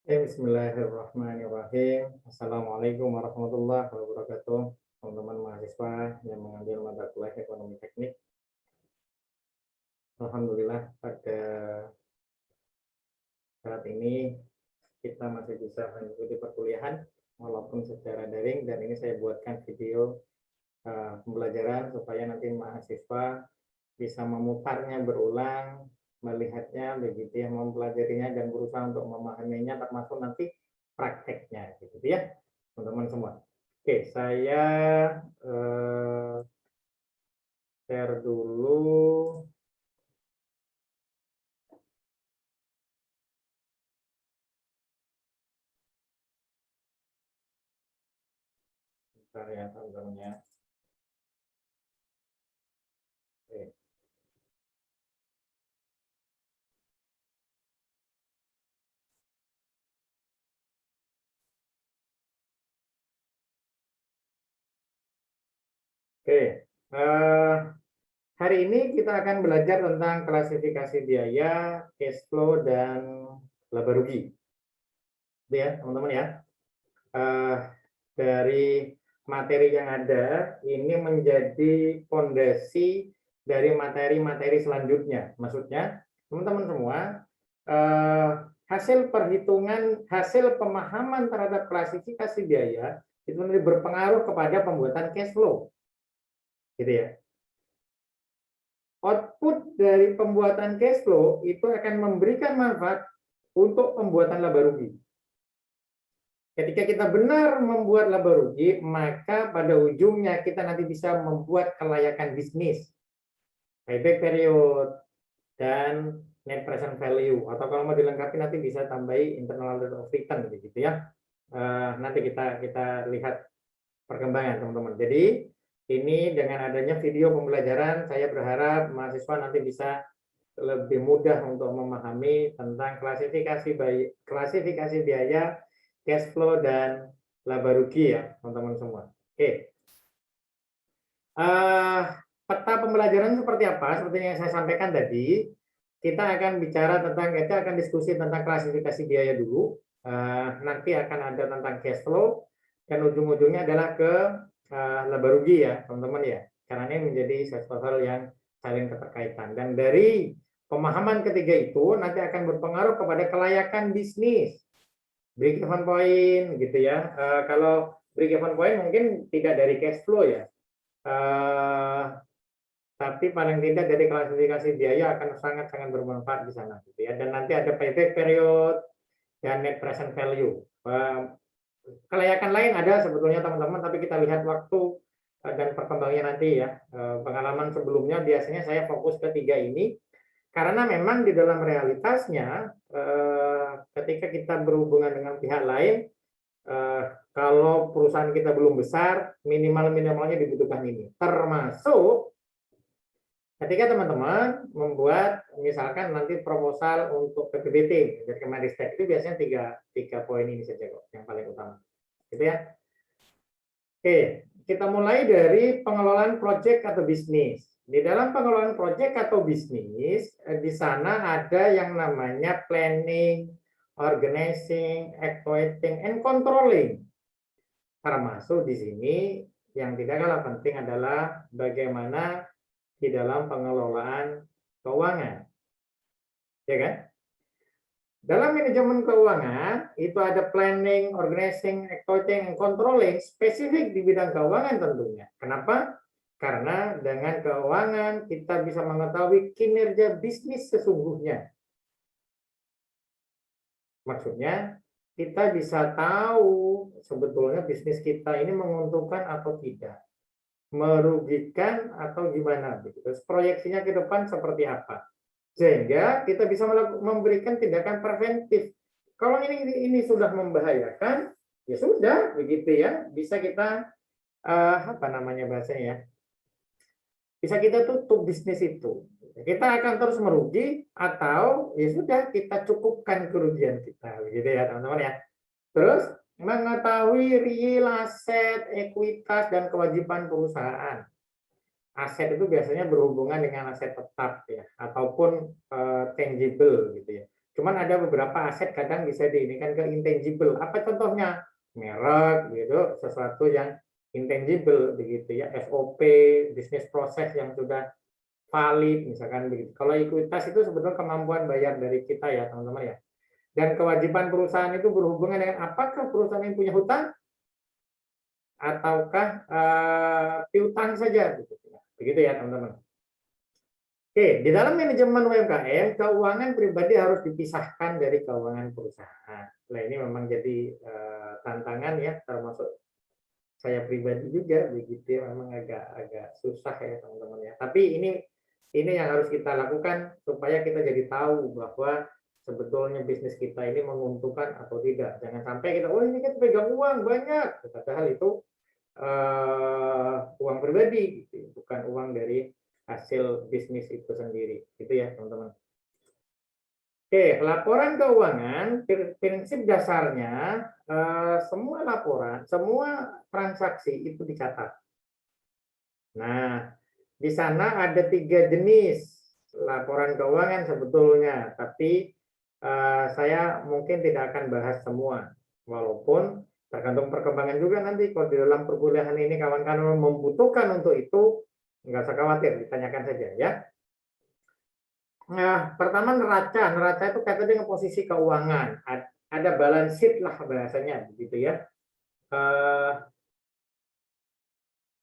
Bismillahirrahmanirrahim. Assalamualaikum warahmatullahi wabarakatuh. Teman-teman mahasiswa yang mengambil mata kuliah ekonomi teknik. Alhamdulillah pada saat ini kita masih bisa mengikuti perkuliahan walaupun secara daring, dan ini saya buatkan video pembelajaran supaya nanti mahasiswa bisa memutarnya berulang, melihatnya begitu ya, mempelajarinya dan berusaha untuk memahaminya, termasuk nanti prakteknya gitu ya teman-teman semua. Oke, saya share dulu. Bentar ya teman-teman ya. Oke. Oke. Hari ini kita akan belajar tentang klasifikasi biaya, cash flow, dan laba rugi. Itu ya teman-teman ya. Dari materi yang ada, ini menjadi fondasi dari materi-materi selanjutnya. Maksudnya, teman-teman semua, hasil perhitungan, hasil pemahaman terhadap klasifikasi biaya itu nanti berpengaruh kepada pembuatan cash flow. Gitu ya. Output dari pembuatan cash flow itu akan memberikan manfaat untuk pembuatan laba rugi. Ketika kita benar membuat laba rugi, maka pada ujungnya kita nanti bisa membuat kelayakan bisnis, payback period, dan net present value. Atau kalau mau dilengkapi nanti bisa tambahi internal rate of return, begitu ya. Nanti kita lihat perkembangan teman-teman. Jadi ini dengan adanya video pembelajaran, saya berharap mahasiswa nanti bisa lebih mudah untuk memahami tentang klasifikasi biaya, cash flow, dan laba rugi ya teman-teman semua. Oke. Peta pembelajaran seperti apa? Seperti yang saya sampaikan tadi, kita akan bicara tentang, kita akan diskusi tentang klasifikasi biaya dulu. Nanti akan ada tentang cash flow, dan ujung-ujungnya adalah ke laba rugi ya teman-teman ya. Karena ini menjadi sesuatu hal yang saling keterkaitan. Dan dari pemahaman ketiga itu nanti akan berpengaruh kepada kelayakan bisnis. Break even point gitu ya. Kalau break even point mungkin tidak dari cash flow ya. Tapi paling tidak dari klasifikasi biaya akan sangat-sangat bermanfaat di sana gitu ya. Dan nanti ada payback period dan net present value. Kelayakan lain ada sebetulnya teman-teman, tapi kita lihat waktu dan perkembangannya nanti ya. Pengalaman sebelumnya biasanya saya fokus ke tiga ini karena memang di dalam realitasnya ketika kita berhubungan dengan pihak lain, kalau perusahaan kita belum besar, minimalnya dibutuhkan ini. Termasuk ketika teman-teman membuat misalkan nanti proposal untuk PPBT dari Kemenristek, itu biasanya tiga poin ini saja kok yang paling utama. Gitu ya. Oke, kita mulai dari pengelolaan proyek atau bisnis. Di dalam pengelolaan proyek atau bisnis, di sana ada yang namanya planning, organizing, evaluating, and controlling. Termasuk di sini yang tidak kalah penting adalah bagaimana di dalam pengelolaan keuangan. Ya kan? Dalam manajemen keuangan, itu ada planning, organizing, evaluating, and controlling, spesifik di bidang keuangan tentunya. Kenapa? Karena dengan keuangan kita bisa mengetahui kinerja bisnis sesungguhnya. Maksudnya, kita bisa tahu sebetulnya bisnis kita ini menguntungkan atau tidak, merugikan atau gimana. Terus proyeksinya ke depan seperti apa. Sehingga kita bisa memberikan tindakan preventif. Kalau ini sudah membahayakan, ya sudah begitu ya, bisa kita apa namanya bahasanya ya, bisa kita tutup bisnis itu. Kita akan terus merugi atau ya sudah kita cukupkan kerugian kita, begitu ya teman-teman ya. Terus mengetahui real aset, ekuitas, dan kewajiban perusahaan. Aset itu biasanya berhubungan dengan aset tetap ya, ataupun tangible gitu ya. Cuman ada beberapa aset kadang bisa diinikan ke intangible. Apa contohnya? Merek gitu, sesuatu yang intangible begitu ya, SOP, bisnis proses yang sudah valid misalkan begitu. Kalau ekuitas itu sebetulnya kemampuan bayar dari kita ya teman-teman ya. Dan kewajiban perusahaan itu berhubungan dengan apakah perusahaan yang punya hutang ataukah piutang saja begitu ya teman-teman. Oke, di dalam manajemen UMKM, keuangan pribadi harus dipisahkan dari keuangan perusahaan. Nah, ini memang jadi tantangan ya, termasuk saya pribadi juga begitu ya, memang agak susah ya teman-teman ya. Tapi ini yang harus kita lakukan supaya kita jadi tahu bahwa sebetulnya bisnis kita ini menguntungkan atau tidak. Jangan sampai kita, oh ini kan pegang uang banyak, padahal itu uang pribadi, gitu. Bukan uang dari hasil bisnis itu sendiri, gitu ya teman-teman. Oke, laporan keuangan, prinsip dasarnya semua laporan, semua transaksi itu dicatat. Nah, di sana ada 3 jenis laporan keuangan sebetulnya, tapi saya mungkin tidak akan bahas semua, walaupun tergantung perkembangan juga nanti kalau di dalam perkuliahan ini kawan-kawan membutuhkan untuk itu, nggak usah khawatir, ditanyakan saja ya. Nah, pertama neraca. Neraca itu kaitan dengan posisi keuangan. Ada balance sheet lah bahasanya, begitu ya.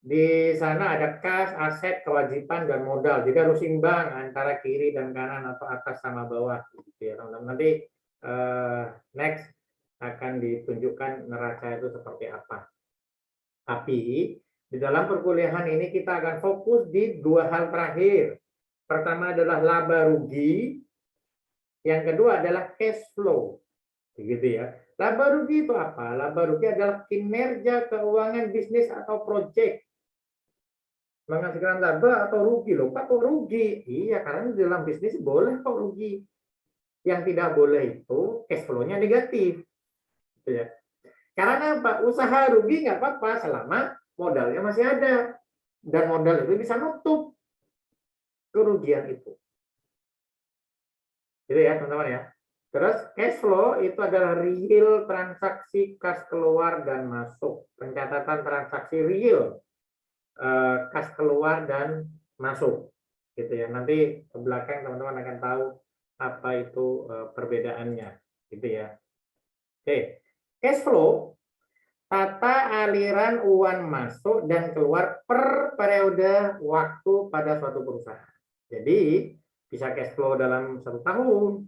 Di sana ada kas, aset, kewajiban, dan modal. Jadi harus imbang antara kiri dan kanan atau atas sama bawah. Gitu ya, teman-teman. Nanti next akan ditunjukkan neraca itu seperti apa. Tapi di dalam perkuliahan ini kita akan fokus di 2 hal terakhir. Pertama adalah laba rugi, yang kedua adalah cash flow. Begitu ya. Laba rugi itu apa? Laba rugi adalah kinerja keuangan bisnis atau proyek. Menghasilkan laba atau rugi loh, Pak, kok rugi? Iya, karena di dalam bisnis boleh kok rugi. Yang tidak boleh itu cash flow-nya negatif. Gitu ya. Karena apa? Usaha rugi nggak apa-apa selama modalnya masih ada. Dan modal itu bisa nutup kerugian itu. Gitu ya, teman-teman ya. Terus cash flow itu adalah real transaksi kas keluar dan masuk. Pencatatan transaksi real kas keluar dan masuk. Gitu ya. Nanti ke belakang teman-teman akan tahu apa itu perbedaannya. Gitu ya. Oke. Cash flow tata aliran uang masuk dan keluar per periode waktu pada suatu perusahaan. Jadi bisa cash flow dalam 1 tahun,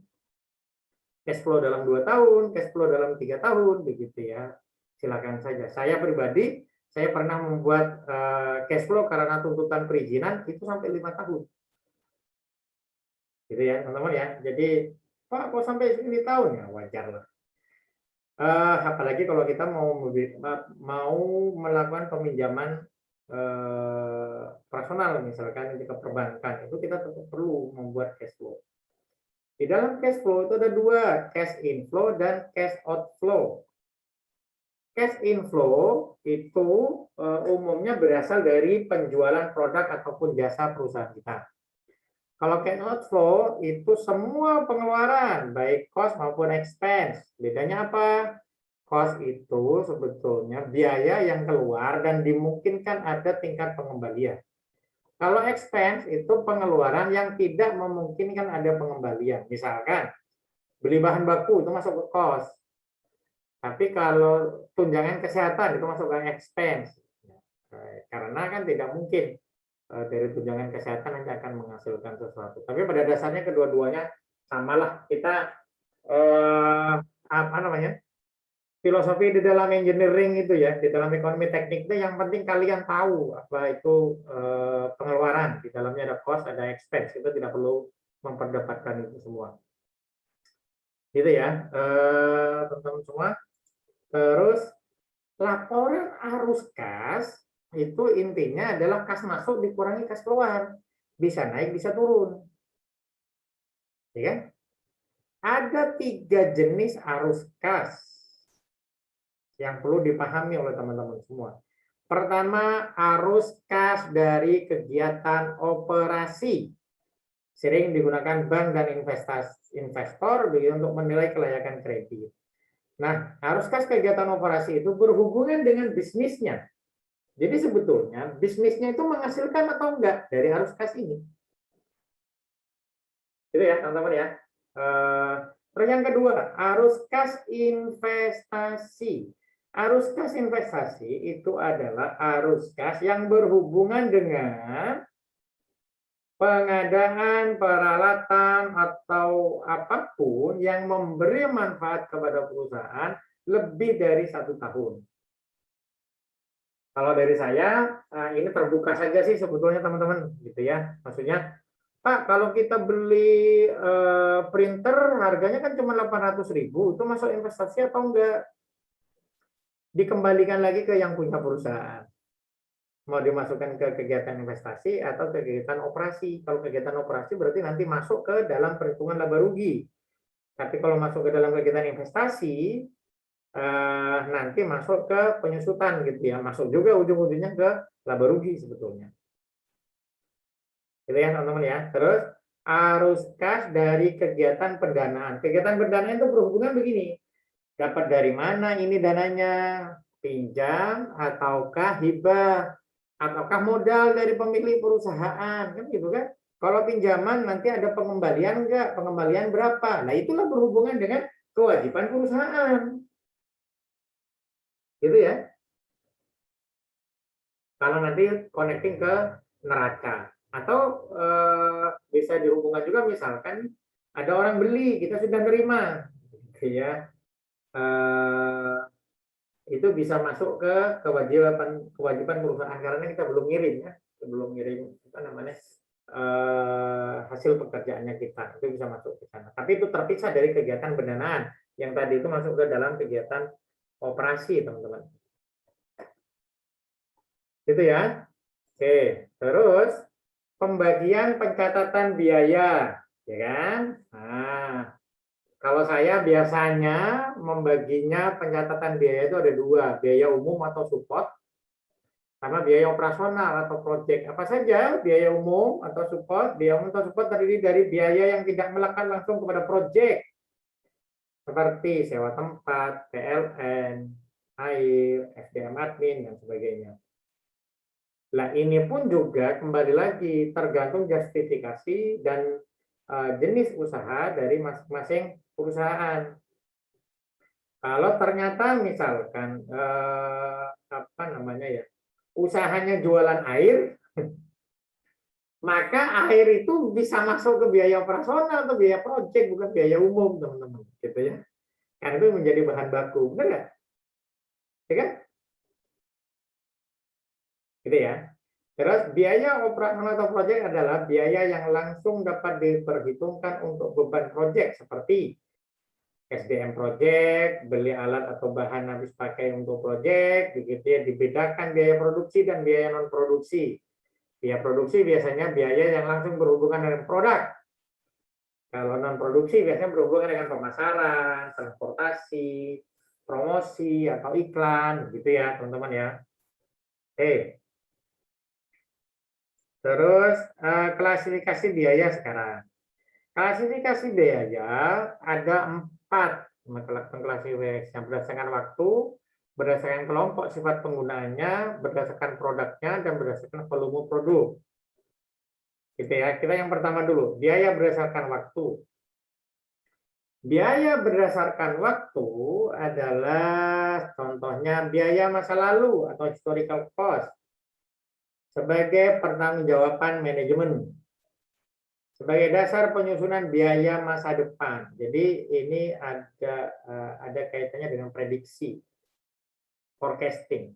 cash flow dalam 2 tahun, cash flow dalam 3 tahun, begitu ya. Silakan saja. Saya pribadi, saya pernah membuat cash flow karena tuntutan perizinan itu sampai 5 tahun. Gitu ya, teman-teman ya. Jadi, Pak, kok sampai 10 tahun ya? Wajar lah. Apalagi kalau kita mau melakukan peminjaman personal, misalkan di perbankan, itu kita tetap perlu membuat cash flow. Di dalam cash flow itu ada 2, cash inflow dan cash outflow. Cash inflow itu umumnya berasal dari penjualan produk ataupun jasa perusahaan kita. Kalau cash outflow itu semua pengeluaran, baik cost maupun expense. Bedanya apa? Cost itu sebetulnya biaya yang keluar dan dimungkinkan ada tingkat pengembalian. Kalau expense itu pengeluaran yang tidak memungkinkan ada pengembalian. Misalkan beli bahan baku itu masuk ke cost. Tapi kalau tunjangan kesehatan itu masuk ke expense. Karena kan tidak mungkin dari tunjangan kesehatan nanti akan menghasilkan sesuatu. Tapi pada dasarnya kedua-duanya samalah. Kita apa namanya? Filosofi di dalam engineering itu ya, di dalam ekonomi teknik itu yang penting kalian tahu apa itu pengeluaran. Di dalamnya ada cost, ada expense. Kita tidak perlu memperdebatkan itu semua. Gitu ya, teman-teman semua. Terus laporan arus kas itu intinya adalah kas masuk dikurangi kas keluar. Bisa naik, bisa turun. Ya kan? Ada 3 jenis arus kas yang perlu dipahami oleh teman-teman semua. Pertama, arus kas dari kegiatan operasi. Sering digunakan bank dan investor begitu untuk menilai kelayakan kredit. Nah, arus kas kegiatan operasi itu berhubungan dengan bisnisnya. Jadi sebetulnya bisnisnya itu menghasilkan atau enggak dari arus kas ini. Gitu ya, teman-teman ya. Terus yang kedua, arus kas investasi. Arus kas investasi itu adalah arus kas yang berhubungan dengan pengadaan peralatan atau apapun yang memberi manfaat kepada perusahaan lebih dari 1 tahun. Kalau dari saya, ini terbuka saja sih sebetulnya teman-teman, gitu ya. Maksudnya, Pak, kalau kita beli printer harganya kan cuma 800.000, itu masuk investasi atau enggak? Dikembalikan lagi ke yang punya perusahaan. Mau dimasukkan ke kegiatan investasi atau ke kegiatan operasi. Kalau kegiatan operasi berarti nanti masuk ke dalam perhitungan laba rugi. Tapi kalau masuk ke dalam kegiatan investasi, nanti masuk ke penyusutan gitu ya. Masuk juga ujung-ujungnya ke laba rugi sebetulnya. Gitu ya teman-teman ya. Terus arus kas dari kegiatan pendanaan. Kegiatan pendanaan itu berhubungan begini. Dapat dari mana ini dananya? Pinjam ataukah hibah? Ataukah modal dari pemilik perusahaan? Kan gitu kan? Kalau pinjaman nanti ada pengembalian enggak? Pengembalian berapa? Nah, itulah berhubungan dengan kewajiban perusahaan. Gitu ya. Kalau nanti connecting ke neraca. Atau bisa dihubungkan juga misalkan ada orang beli, kita sudah terima. Gitu ya. Itu bisa masuk ke kewajiban perusahaan karena kita belum ngirim ya, belum ngirim apa namanya hasil pekerjaannya kita, itu bisa masuk ke sana. Tapi itu terpisah dari kegiatan pendanaan yang tadi itu masuk ke dalam kegiatan operasi teman-teman. Itu ya. Oke, terus pembagian pencatatan biaya, ya kan? Nah, kalau saya biasanya membaginya pencatatan biaya itu ada dua, biaya umum atau support, sama biaya operasional atau project. Apa saja biaya umum atau support? Biaya umum atau support terdiri dari biaya yang tidak melekat langsung kepada project, seperti sewa tempat, PLN, air, SDM admin, dan sebagainya. Nah, ini pun juga kembali lagi tergantung justifikasi dan jenis usaha dari masing-masing perusahaan. Kalau ternyata misalkan apa namanya ya, usahanya jualan air, maka air itu bisa masuk ke biaya operasional atau biaya proyek, bukan biaya umum, teman-teman, gitu ya. Karena itu menjadi bahan baku, benar nggak? Ya kan? Gitu ya. Terus biaya operasional atau proyek adalah biaya yang langsung dapat diperhitungkan untuk beban proyek seperti SDM project, beli alat atau bahan habis pakai untuk project, begitu ya. Dibedakan biaya produksi dan biaya non produksi. Biaya produksi biasanya biaya yang langsung berhubungan dengan produk. Kalau non produksi biasanya berhubungan dengan pemasaran, transportasi, promosi atau iklan, gitu ya teman-teman ya. Oke. Terus klasifikasi biaya sekarang. Klasifikasi biaya ada 4 klasifikasi yang berdasarkan waktu, berdasarkan kelompok sifat penggunaannya, berdasarkan produknya, dan berdasarkan volume produk. Gitu ya. Kita yang pertama dulu, biaya berdasarkan waktu. Biaya berdasarkan waktu adalah contohnya biaya masa lalu atau historical cost sebagai pertanggungjawaban manajemen. Sebagai dasar penyusunan biaya masa depan. Jadi ini ada kaitannya dengan prediksi, forecasting.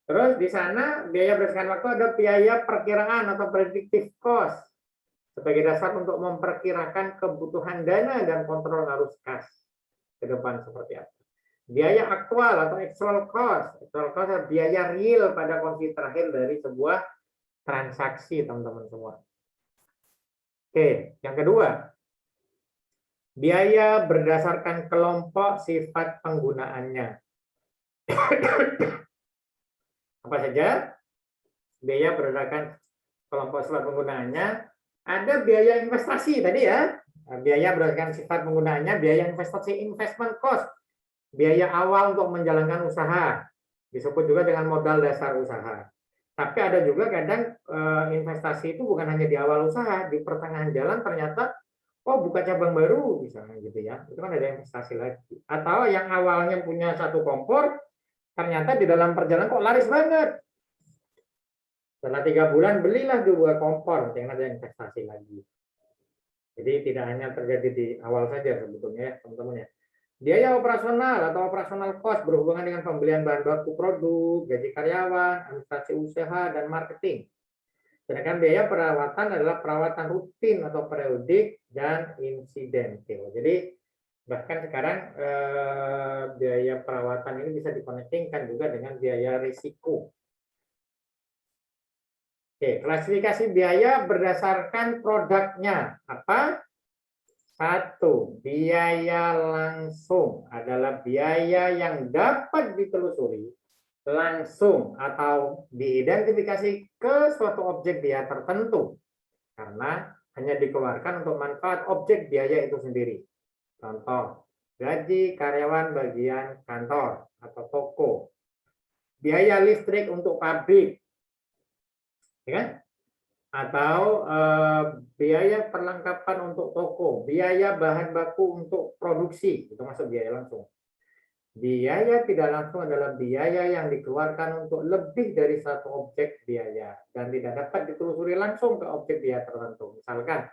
Terus di sana biaya berdasarkan waktu ada biaya perkiraan atau predictive cost sebagai dasar untuk memperkirakan kebutuhan dana dan kontrol arus kas ke depan seperti apa. Biaya aktual atau actual cost. Actual cost adalah biaya real pada kondisi terakhir dari sebuah transaksi, teman-teman semua. Oke, yang kedua, biaya berdasarkan kelompok sifat penggunaannya. Apa saja? Biaya berdasarkan kelompok sifat penggunaannya Ada biaya investasi tadi ya, biaya berdasarkan sifat penggunaannya, biaya investasi investment cost, biaya awal untuk menjalankan usaha, disebut juga dengan modal dasar usaha. Tapi ada juga kadang investasi itu bukan hanya di awal usaha, di pertengahan jalan ternyata oh buka cabang baru misalnya gitu ya, itu kan ada investasi lagi. Atau yang awalnya punya satu kompor, ternyata di dalam perjalanan kok laris banget. Setelah 3 bulan belilah 2 kompor, jangan ada investasi lagi. Jadi tidak hanya terjadi di awal saja sebetulnya ya teman-teman ya. Biaya operasional atau operasional cost berhubungan dengan pembelian bahan baku produk, gaji karyawan, administrasi usaha, dan marketing. Sedangkan biaya perawatan adalah perawatan rutin atau periodik dan insidental. Jadi bahkan sekarang biaya perawatan ini bisa dikonektingkan juga dengan biaya risiko. Oke, klasifikasi biaya berdasarkan produknya. Apa? 1. Biaya langsung adalah biaya yang dapat ditelusuri langsung atau diidentifikasi ke suatu objek biaya tertentu karena hanya dikeluarkan untuk manfaat objek biaya itu sendiri. Contoh, gaji karyawan bagian kantor atau toko, biaya listrik untuk pabrik, ya kan? Atau biaya perlengkapan untuk toko, biaya bahan baku untuk produksi, itu masuk biaya langsung. Biaya tidak langsung adalah biaya yang dikeluarkan untuk lebih dari satu objek biaya dan tidak dapat ditelusuri langsung ke objek biaya tertentu. Misalkan,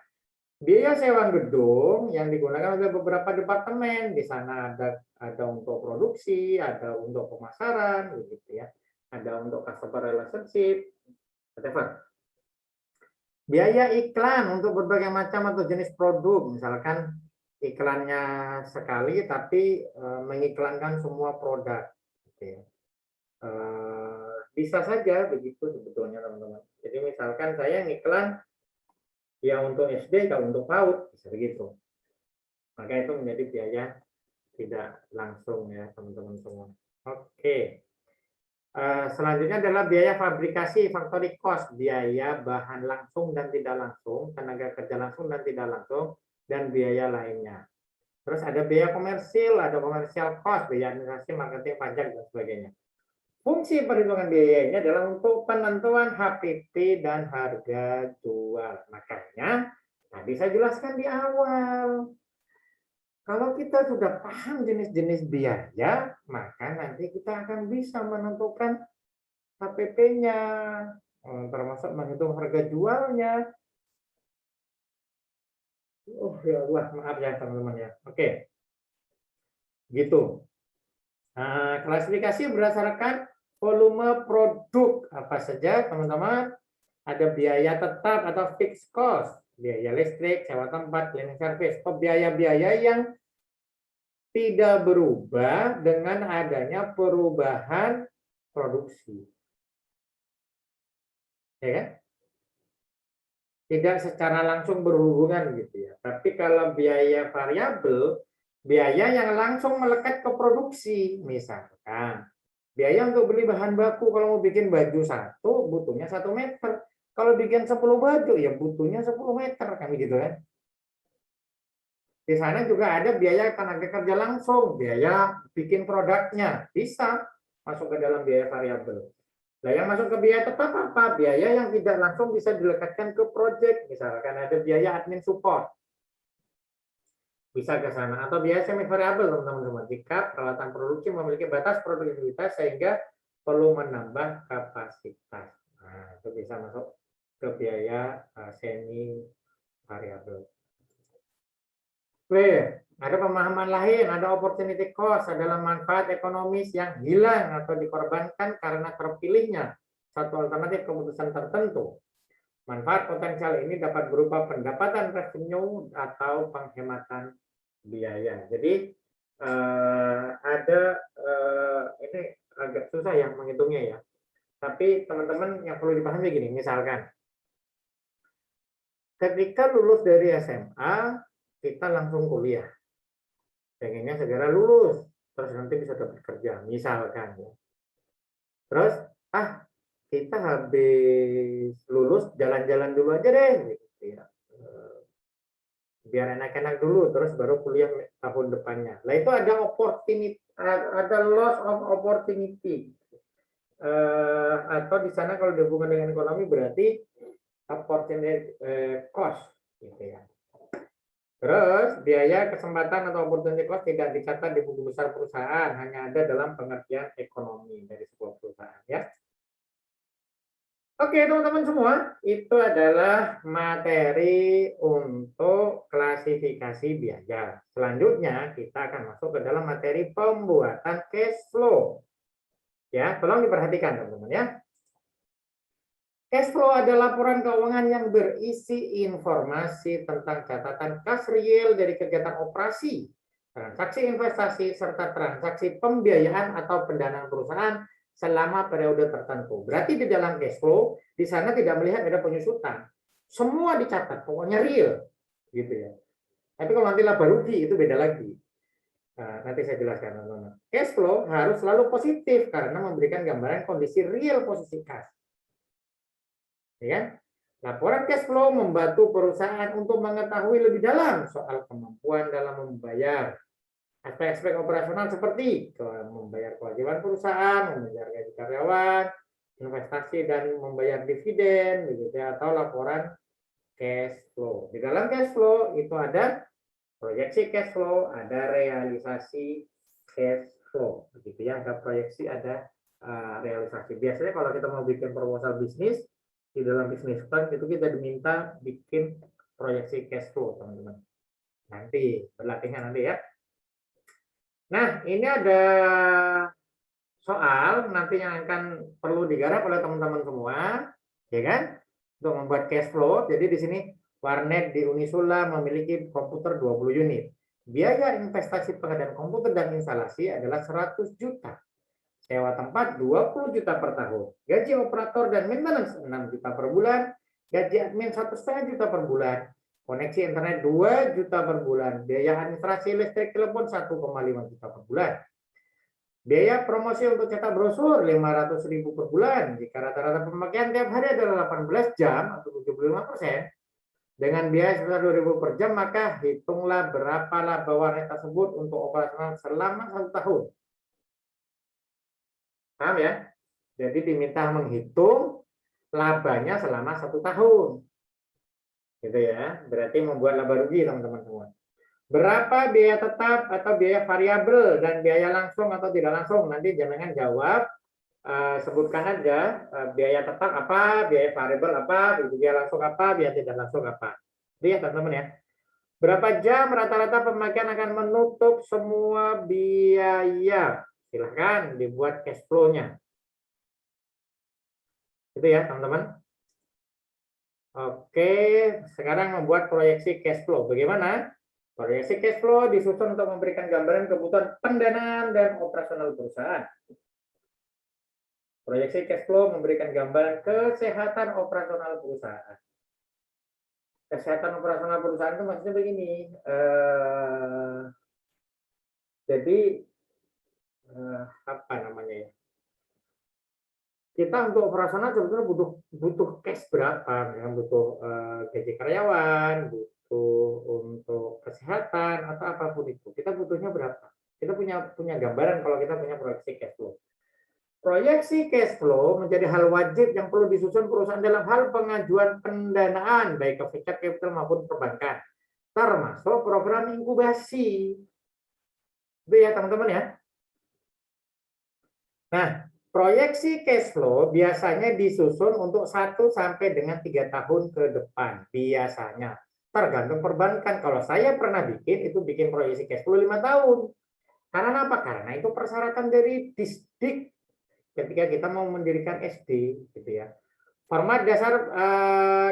biaya sewa gedung yang digunakan oleh beberapa departemen, di sana ada untuk produksi, ada untuk pemasaran, gitu ya, ada untuk customer relationship, whatever. Biaya iklan untuk berbagai macam atau jenis produk, misalkan iklannya sekali tapi mengiklankan semua produk. Gitu ya. Bisa saja begitu sebetulnya teman-teman. Jadi misalkan saya ngiklan ya untuk SD, kalau untuk PAUD bisa begitu. Maka itu menjadi biaya tidak langsung ya teman-teman semua. Oke. Selanjutnya adalah biaya fabrikasi, factory cost, biaya bahan langsung dan tidak langsung, tenaga kerja langsung dan tidak langsung, dan biaya lainnya. Terus ada biaya komersil, ada commercial cost, biaya administrasi, marketing, pajak, dan sebagainya. Fungsi perhitungan biaya ini adalah untuk penentuan HPP dan harga jual. Makanya tadi saya jelaskan di awal. Kalau kita sudah paham jenis-jenis biaya, maka nanti kita akan bisa menentukan HPP-nya, termasuk menghitung harga jualnya. Oh ya Allah, maaf ya teman-teman ya. Oke, gitu. Nah, klasifikasi berdasarkan volume produk apa saja teman-teman. Ada biaya tetap atau fixed cost, biaya listrik, sewa tempat, cleaning service. Oh, biaya-biaya yang tidak berubah dengan adanya perubahan produksi. Ya kan? Tidak secara langsung berhubungan gitu ya. Tapi kalau biaya variabel, biaya yang langsung melekat ke produksi, misalkan biaya untuk beli bahan baku, kalau mau bikin baju satu butuhnya 1 meter, kalau bikin 10 baju ya butuhnya 10 meter kan gitu kan. Di sana juga ada biaya tenaga kerja langsung, biaya bikin produknya, bisa masuk ke dalam biaya variabel. Nah, yang masuk ke biaya tetap apa? Biaya yang tidak langsung bisa dilekatkan ke proyek, misalkan ada biaya admin support, bisa ke sana. Atau biaya semi variabel teman-teman, jika peralatan produksi memiliki batas produktivitas sehingga perlu menambah kapasitas. Nah, itu bisa masuk ke biaya semi variabel. Ada pemahaman lain, ada opportunity cost, adalah manfaat ekonomis yang hilang atau dikorbankan karena terpilihnya satu alternatif keputusan tertentu. Manfaat potensial ini dapat berupa pendapatan revenue atau penghematan biaya. Jadi ada ini agak susah yang menghitungnya ya. Tapi teman-teman yang perlu dipahami gini, misalkan ketika lulus dari SMA kita langsung kuliah, pengennya segera lulus, terus nanti bisa dapat kerja, misalkan ya. Terus kita habis lulus jalan-jalan dulu aja deh, gitu ya. biar enak-enak dulu, terus baru kuliah tahun depannya. Nah itu ada opportunity, ada loss of opportunity, atau di sana kalau dihubungkan dengan ekonomi berarti opportunity cost, gitu ya. Terus biaya kesempatan atau opportunity cost tidak dicatat di buku besar perusahaan, hanya ada dalam pengertian ekonomi dari sebuah perusahaan, ya. Oke, teman-teman semua, itu adalah materi untuk klasifikasi biaya. Selanjutnya, kita akan masuk ke dalam materi pembuatan cash flow. Ya, tolong diperhatikan, teman-teman ya. Cash flow adalah laporan keuangan yang berisi informasi tentang catatan kas real dari kegiatan operasi, transaksi investasi, serta transaksi pembiayaan atau pendanaan perusahaan selama periode tertentu. Berarti di dalam cash flow, di sana tidak melihat ada penyusutan. Semua dicatat, pokoknya real. Gitu ya. Tapi kalau nanti laba rugi, itu beda lagi. Nah, nanti saya jelaskan, teman-teman. Cash flow harus selalu positif karena memberikan gambaran kondisi real posisi kas. Ya. Laporan cash flow membantu perusahaan untuk mengetahui lebih dalam soal kemampuan dalam membayar aspek-aspek operasional seperti membayar kewajiban perusahaan, membayar gaji karyawan, investasi dan membayar dividen, begitu ya, atau laporan cash flow. Di dalam cash flow itu ada proyeksi cash flow, ada realisasi cash flow, begitu ya. Ada proyeksi, ada realisasi. Biasanya kalau kita mau bikin proposal bisnis di dalam bisnis plan itu kita diminta bikin proyeksi cash flow, teman-teman. Nanti berlatihnya nanti ya. Nah, ini ada soal nanti yang akan perlu digarap oleh teman-teman semua, ya kan? Untuk membuat cash flow. Jadi di sini Warnet di Unisula memiliki komputer 20 unit. Biaya investasi pengadaan komputer dan instalasi adalah 100 juta. Sewa tempat 20 juta per tahun. Gaji operator dan maintenance 6 juta per bulan. Gaji admin 1,5 juta per bulan. Koneksi internet 2 juta per bulan. Biaya administrasi listrik telepon 1,5 juta per bulan. Biaya promosi untuk cetak brosur 500.000 per bulan. Jika rata-rata pemakaian tiap hari adalah 18 jam atau 75%, dengan biaya sebesar 2.000 per jam, maka hitunglah berapa laba warnet tersebut untuk operasional selama 1 tahun. Paham ya? Jadi diminta menghitung labanya selama 1 tahun. Gitu ya. Berarti membuat laba rugi, teman-teman semua. Berapa biaya tetap atau biaya variabel dan biaya langsung atau tidak langsung? Nanti jangan jawab, sebutkan aja biaya tetap apa, biaya variabel apa, biaya langsung apa, biaya tidak langsung apa. Lihat teman-teman ya. Berapa jam rata-rata pemakaian akan menutup semua biaya? Silahkan dibuat cash flow-nya. Itu ya teman-teman. Oke, sekarang membuat proyeksi cash flow. Bagaimana? Proyeksi cash flow disusun untuk memberikan gambaran kebutuhan pendanaan dan operasional perusahaan. Proyeksi cash flow memberikan gambaran kesehatan operasional perusahaan. Kesehatan operasional perusahaan itu maksudnya begini. Jadi apa namanya ya? Kita untuk operasional sebetulnya butuh cash berapa? Ya, butuh gaji karyawan, butuh untuk kesehatan atau apapun itu. Kita butuhnya berapa? Kita punya gambaran kalau kita punya proyeksi cash flow. Proyeksi cash flow menjadi hal wajib yang perlu disusun perusahaan dalam hal pengajuan pendanaan baik ke venture capital maupun perbankan, termasuk program inkubasi. Itu ya teman-teman ya. Nah, proyeksi cash flow biasanya disusun untuk 1 sampai dengan 3 tahun ke depan. Biasanya. Tergantung perbankan. Kalau saya pernah bikin proyeksi cash flow 5 tahun. Karena apa? Karena itu persyaratan dari Disdik ketika kita mau mendirikan SD. Gitu ya. Format dasar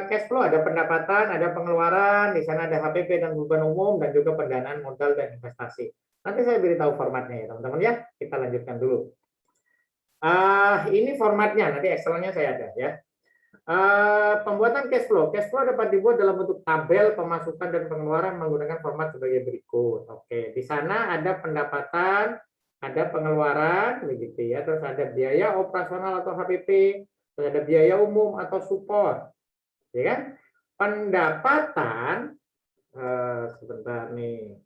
cash flow ada pendapatan, ada pengeluaran, di sana ada HPP dan beban umum, dan juga pendanaan modal dan investasi. Nanti saya beritahu formatnya ya teman-teman ya. Kita lanjutkan dulu. Ini formatnya, nanti Excel-nya saya ada ya. Pembuatan cash flow dapat dibuat dalam bentuk tabel pemasukan dan pengeluaran menggunakan format sebagai berikut. Oke, di sana ada pendapatan, ada pengeluaran, begitu ya. Terus ada biaya operasional atau HPP, terus ada biaya umum atau support, ya kan? pendapatan sebentar nih.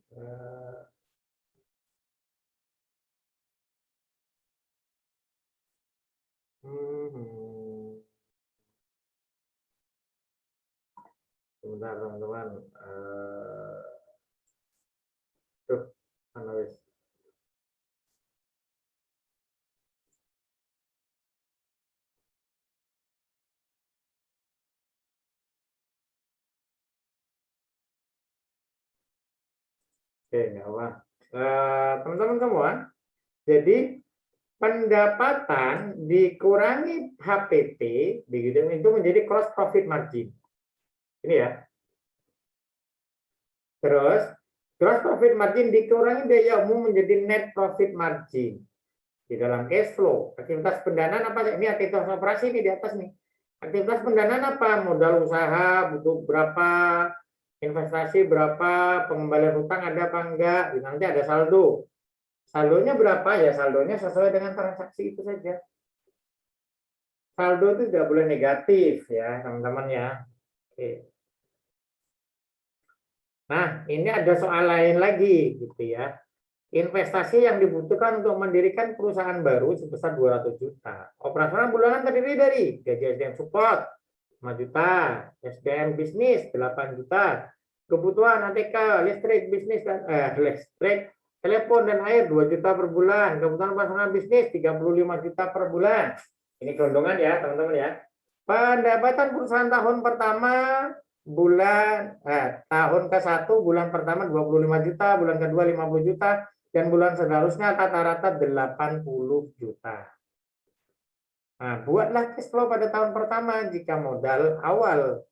Sebentar teman-teman. Tuh, analis. Oke, nggak apa. Teman-teman semua, jadi pendapatan dikurangi HPT itu menjadi gross profit margin. Ini ya. Terus gross profit margin dikurangi biaya umum menjadi net profit margin. Di dalam cash flow, aktivitas pendanaan apa? Ini aktivitas operasi ini di atas nih. Aktivitas pendanaan apa? Modal usaha butuh berapa, investasi berapa, pengembalian hutang ada apa enggak? Nanti ada saldo. Saldonya berapa? Ya saldonya sesuai dengan transaksi itu saja. Saldo itu tidak boleh negatif ya teman-teman ya. Oke. Nah ini ada soal lain lagi gitu ya. Investasi yang dibutuhkan untuk mendirikan perusahaan baru sebesar 200 juta. Operasional bulanan terdiri dari gaji SDM support 5 juta, SDM bisnis 8 juta, kebutuhan ATK, listrik, bisnis dan listrik, telepon dan air 2 juta per bulan, kebutuhan operasional bisnis 35 juta per bulan. Ini gelondongan ya, teman-teman ya. Pendapatan perusahaan tahun pertama tahun ke-1 bulan pertama 25 juta, bulan kedua 50 juta, dan bulan seterusnya rata-rata 80 juta. Nah, buatlah cash flow pada tahun pertama jika modal awal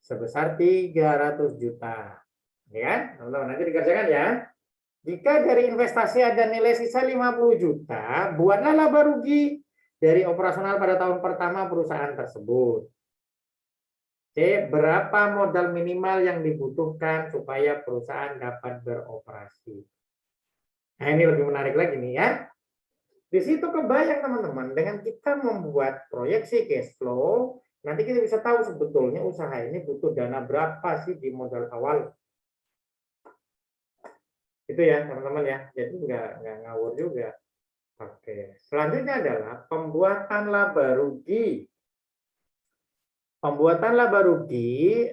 sebesar 300 juta. Ya, teman-teman, nanti dikerjakan ya. Jika dari investasi ada nilai sisa 50 juta, buatlah laba rugi dari operasional pada tahun pertama perusahaan tersebut. C. Berapa modal minimal yang dibutuhkan supaya perusahaan dapat beroperasi? Nah, ini lebih menarik lagi nih ya. Di situ kebayang teman-teman, dengan kita membuat proyeksi cash flow, nanti kita bisa tahu sebetulnya usaha ini butuh dana berapa sih di modal awal. Itu ya teman-teman ya, jadi nggak ngawur juga. Oke, selanjutnya adalah pembuatan laba rugi. Pembuatan laba rugi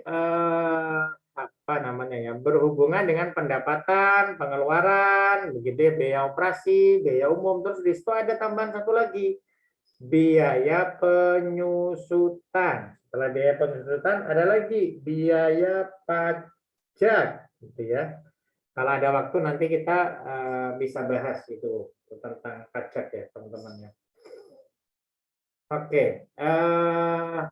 apa namanya ya, berhubungan dengan pendapatan, pengeluaran, begitu ya, biaya operasi, biaya umum, terus di situ ada tambahan satu lagi, biaya penyusutan. Setelah biaya penyusutan ada lagi biaya pajak, gitu ya. Kalau ada waktu nanti kita bisa bahas itu tentang pajak ya teman-teman ya. Oke,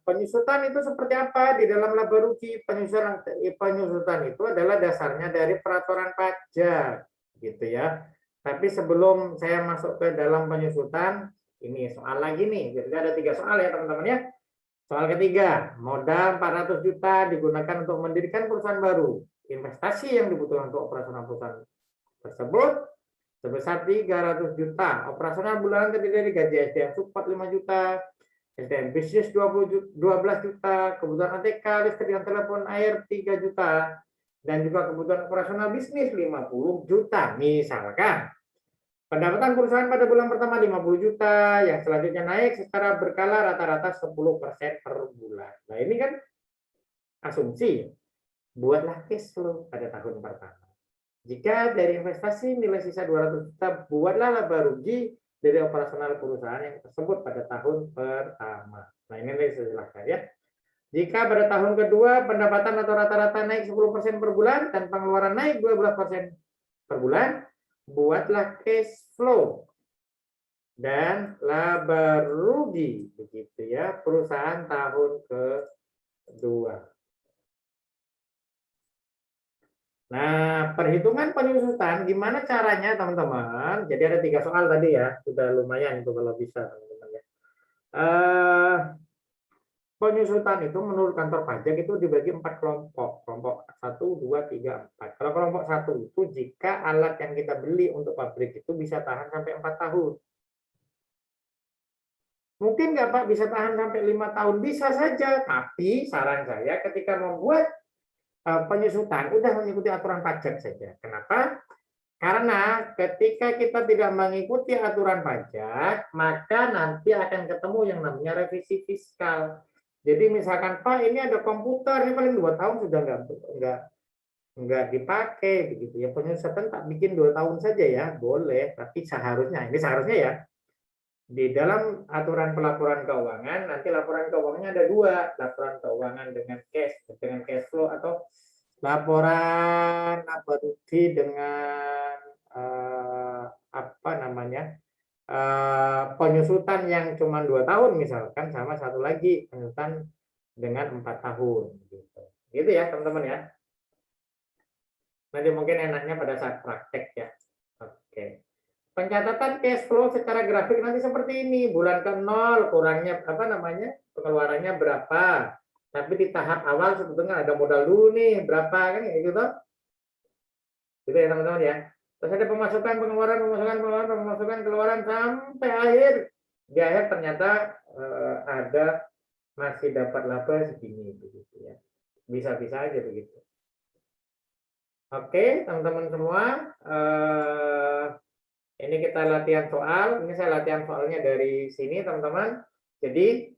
penyusutan itu seperti apa di dalam laba rugi? Penyusutan itu adalah dasarnya dari peraturan pajak, gitu ya. Tapi sebelum saya masuk ke dalam penyusutan, ini soal lagi nih. Jadi ada 3 soal ya teman-teman ya. Soal ketiga, modal 400 juta digunakan untuk mendirikan perusahaan baru. Investasi yang dibutuhkan untuk operasional perusahaan tersebut sebesar 300 juta. Operasional bulanan terdiri dari gaji SDM support 5 juta, SDM bisnis 12 juta, kebutuhan ATK, listrik dan telepon air 3 juta, dan juga kebutuhan operasional bisnis 50 juta. Misalkan pendapatan perusahaan pada bulan pertama 50 juta, yang selanjutnya naik secara berkala rata-rata 10% per bulan. Nah ini kan asumsi, buatlah cash flow pada tahun pertama. Jika dari investasi nilai sisa 200 juta, buatlah laba rugi dari operasional perusahaan yang tersebut pada tahun pertama. Nah ini silahkan ya. Jika pada tahun kedua pendapatan atau rata-rata naik 10% per bulan dan pengeluaran naik 12% per bulan, buatlah cash flow dan laba rugi begitu ya perusahaan tahun kedua. Nah, perhitungan penyusutan gimana caranya teman-teman? Jadi ada 3 soal tadi ya, sudah lumayan itu kalau bisa teman-teman ya. Penyusutan itu menurut kantor pajak itu dibagi 4 kelompok. Kelompok 1, 2, 3, 4. Kalau kelompok 1 itu jika alat yang kita beli untuk pabrik itu bisa tahan sampai 4 tahun. Mungkin nggak Pak bisa tahan sampai 5 tahun, bisa saja. Tapi saran saya ketika membuat penyusutan, udah mengikuti aturan pajak saja. Kenapa? Karena ketika kita tidak mengikuti aturan pajak, maka nanti akan ketemu yang namanya revisi fiskal. Jadi misalkan Pak ini ada komputer, ini paling 2 tahun sudah nggak dipakai begitu ya. Penyusutan tak bikin 2 tahun saja ya, boleh. Tapi seharusnya, ini seharusnya ya, di dalam aturan pelaporan keuangan, nanti laporan keuangannya ada dua, laporan keuangan dengan cash flow, atau laporan apa rugi dengan apa namanya, penyusutan yang cuma 2 tahun misalkan, sama satu lagi penyusutan dengan 4 tahun gitu. Gitu ya teman-teman ya. Nanti mungkin enaknya pada saat praktek ya. Oke. Pencatatan cash flow secara grafik nanti seperti ini, bulan ke 0 kurangnya apa namanya, pengeluarannya berapa, tapi di tahap awal sebetulnya ada modal dulu nih berapa kan gitu toh, gitu ya teman-teman ya. Terus ada pemasukan pengeluaran pemasukan keluaran sampai akhir, di akhir ternyata ada masih dapat laba segini begitu ya, bisa-bisa aja begitu. Oke teman-teman semua, ini kita latihan soal. Ini saya latihan soalnya dari sini, teman-teman. Jadi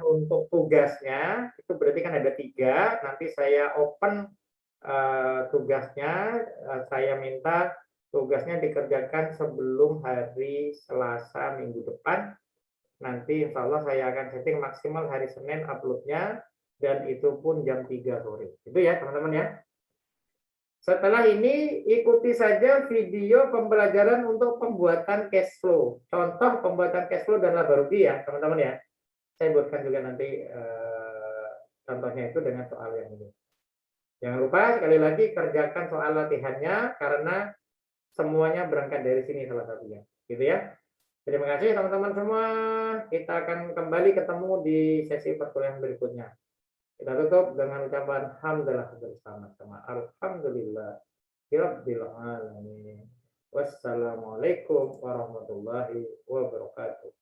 untuk tugasnya itu berarti kan ada 3. Nanti saya open tugasnya. Saya minta tugasnya dikerjakan sebelum hari Selasa minggu depan. Nanti insya Allah saya akan setting maksimal hari Senin uploadnya, dan itu pun jam 3 sore. Itu ya teman-teman ya. Setelah ini ikuti saja video pembelajaran untuk pembuatan cash flow. Contoh pembuatan cash flow dan laba rugi ya teman-teman ya. Saya buatkan juga nanti contohnya itu dengan soal yang ini. Jangan lupa sekali lagi kerjakan soal latihannya, karena semuanya berangkat dari sini salah satunya. Gitu ya. Terima kasih teman-teman semua. Kita akan kembali ketemu di sesi perkuliahan berikutnya. Kita tutup dengan ucapan hamdalah bersama-sama. Alhamdulillah Rabbil alamin. Wassalamualaikum warahmatullahi wabarakatuh.